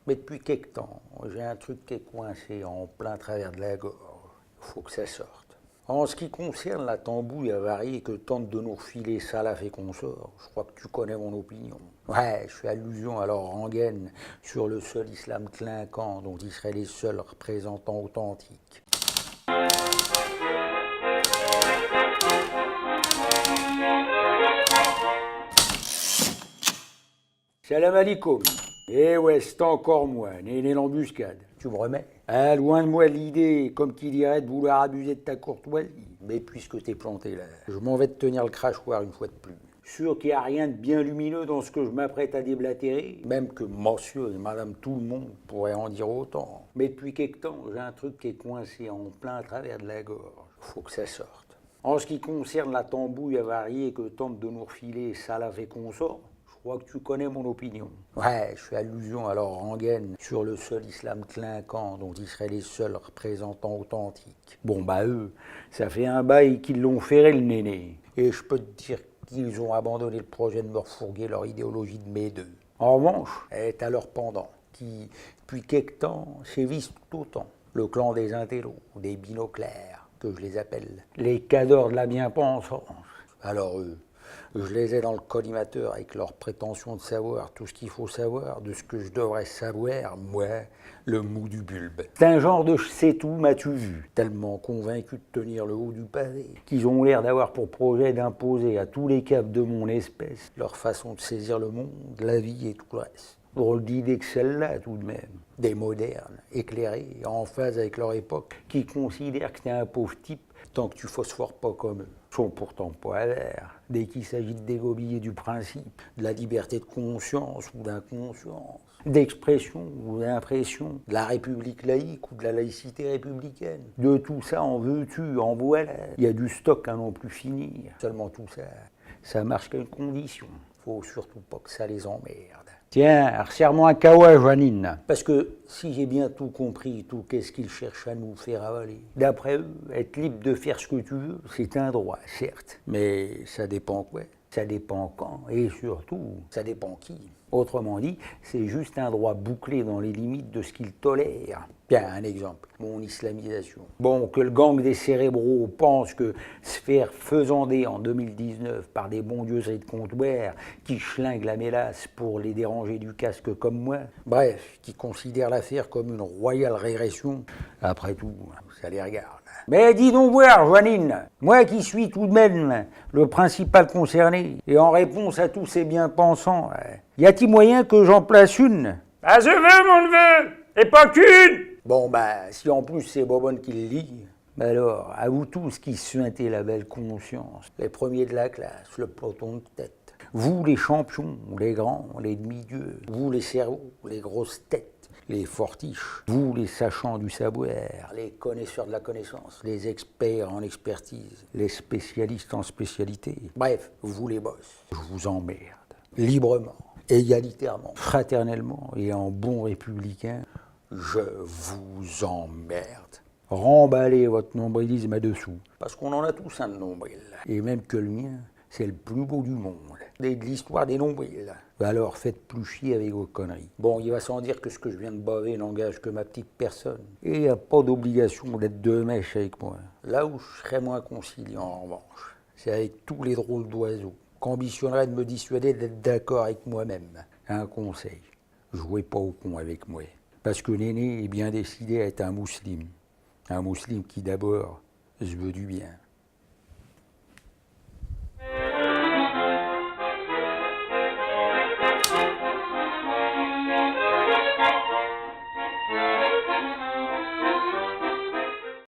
Mais depuis quelque temps, j'ai un truc qui est coincé en plein travers de la gorge. Il faut que ça sorte. En ce qui concerne la tambouille avariée que tente de nous refiler Salaf et consorts, je crois que tu connais mon opinion. Ouais, je fais allusion à leur rengaine sur le seul islam clinquant dont ils seraient les seuls représentants authentiques. Salam alikoum. Eh ouais, c'est encore moi, né l'embuscade. Tu me remets? Ah, loin de moi l'idée, comme qui dirait, de vouloir abuser de ta courtoisie. Mais puisque t'es planté là, je m'en vais te tenir le crachoir une fois de plus. Sûr qu'il n'y a rien de bien lumineux dans ce que je m'apprête à déblatérer, même que monsieur et madame tout le monde pourraient en dire autant. Mais depuis quelque temps, j'ai un truc qui est coincé en plein travers de la gorge. Faut que ça sorte. En ce qui concerne la tambouille avariée que tente de nous refiler Salaf et consorts, je crois que tu connais mon opinion. Ouais, je fais allusion à leur rengaine sur le seul islam clinquant dont ils seraient les seuls représentants authentiques. Bon bah eux, ça fait un bail qu'ils l'ont ferré le néné. Et je peux te dire qu'ils ont abandonné le projet de me refourguer leur idéologie de mes deux. En revanche, est à leur pendant, qui, depuis quelque temps, sévissent tout autant. Le clan des intellos, des binoclaires, que je les appelle, les cadors de la bien-pensance. Alors eux, je les ai dans le collimateur avec leur prétention de savoir tout ce qu'il faut savoir, de ce que je devrais savoir, moi, le mou du bulbe. C'est un genre de je sais tout, m'as-tu vu, tellement convaincu de tenir le haut du pavé, qu'ils ont l'air d'avoir pour projet d'imposer à tous les caves de mon espèce leur façon de saisir le monde, la vie et tout le reste. Drôle d'idée que celle-là, tout de même. Des modernes, éclairés, en phase avec leur époque, qui considèrent que t'es un pauvre type tant que tu phosphores pas comme eux. Ils sont pourtant pas à l'air, dès qu'il s'agit de dégobiller du principe, de la liberté de conscience ou d'inconscience, d'expression ou d'impression, de la république laïque ou de la laïcité républicaine. De tout ça en veux-tu, en voilà. Il y a du stock à n'en plus finir. Seulement tout ça, ça marche qu'à une condition. Faut surtout pas que ça les emmerde. Tiens, resserre-moi un kawa, Joanine. Parce que si j'ai bien tout compris, tout qu'est-ce qu'ils cherchent à nous faire avaler. D'après eux, être libre de faire ce que tu veux, c'est un droit, certes. Mais ça dépend quoi? Ça dépend quand et surtout, ça dépend qui. Autrement dit, c'est juste un droit bouclé dans les limites de ce qu'ils tolèrent. Bien, un exemple, mon islamisation. Bon, que le gang des cérébraux pense que se faire faisander en 2019 par des bondieuseries de comptoir qui schlinguent la mélasse pour les déranger du casque comme moi, bref, qui considèrent l'affaire comme une royale régression, après tout, ça les regarde. Mais dis donc voir, Joanine, moi qui suis tout de même le principal concerné, et en réponse à tous ces bien-pensants, y a-t-il moyen que j'en place une? Ah, je veux, mon neveu, et pas qu'une! Bon, bah, si en plus c'est Bobonne qui le lit, bah alors, à vous tous qui suintez la belle conscience, les premiers de la classe, le peloton de tête, vous les champions, les grands, les demi-dieux, vous les cerveaux, les grosses têtes, les fortiches, vous les sachants du savoir, les connaisseurs de la connaissance, les experts en expertise, les spécialistes en spécialité, bref, vous les boss, je vous emmerde, librement, égalitairement, fraternellement et en bon républicain, je vous emmerde. Remballez votre nombrilisme à dessous, parce qu'on en a tous un de nombril, et même que le mien, c'est le plus beau du monde, de l'histoire des nombrils. Alors faites plus chier avec vos conneries. Bon, il va sans dire que ce que je viens de baver n'engage que ma petite personne. Et il n'y a pas d'obligation d'être de mèche avec moi. Là où je serais moins conciliant, en revanche, c'est avec tous les drôles d'oiseaux qu'ambitionneraient de me dissuader d'être d'accord avec moi-même. Un conseil, jouez pas au con avec moi. Parce que l'aîné est bien décidé à être un musulman. Un musulman qui d'abord se veut du bien.